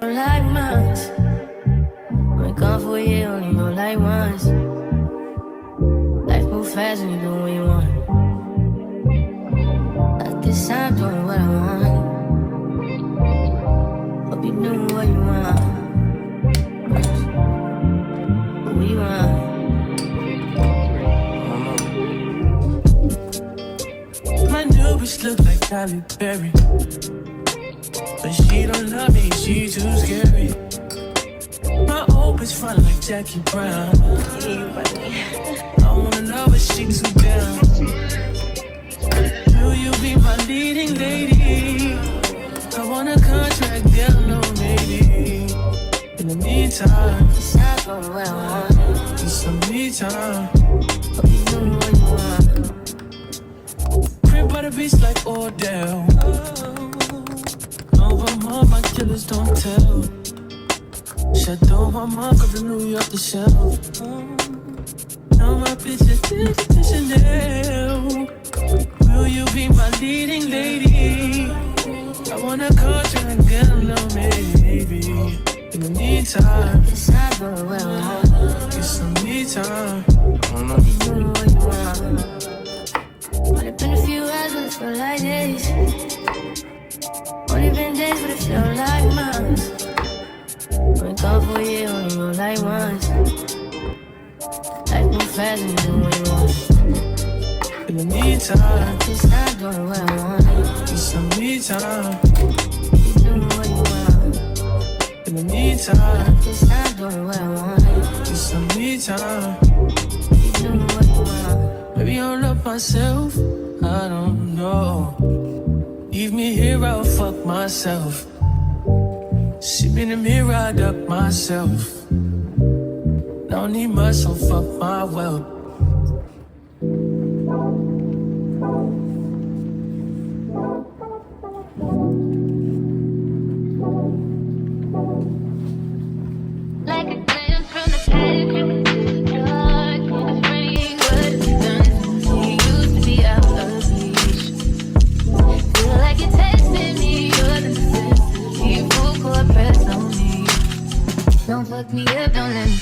Don't like mine. Been gone for a year, only know like once. Life move fast when you do what you want. I guess I'm doing what I want. Hope you doing what you want. What you want? My new bitch look like Halle Berry, but she don't love me, she too scary. My old bitch front like Jackie Brown. I wanna know if she too down. Will you be my leading lady? I want a contract, girl, no maybe. In the meantime, It's not going what I want. need some me time. Hope you doing what you want. Crib by the beach like Odell. Over mom, my killers don't tell. Shadow my mom, cause from New York to shelf. Now my bitch is addicted to Chanel. Will you be my leading lady? I want a contract, girl, no maybe. In the meantime, It's not going what I want. get some me time. Hope you doing what you want. Only been a few hours, but it feel like days. Only been days, but it feel like months. Been gone for a year, only know like once. Life move fast when you do what you want. In the meantime, It's not doing what I want. get some me time. You doing what you want. In the meantime, It's not doing what I want. get some me time. You doing what you want. Maybe I don't love myself, I don't know. Leave me here, I'll fuck myself. See me in the mirror, I duck myself. Don't need much, so fuck my wealth. Like a glance from the past, you can see the dark in the spring. What have you done? You used to be out of reach. Feel like you're testing me, you're the necessity. Full court press on me. Don't fuck me up, don't let me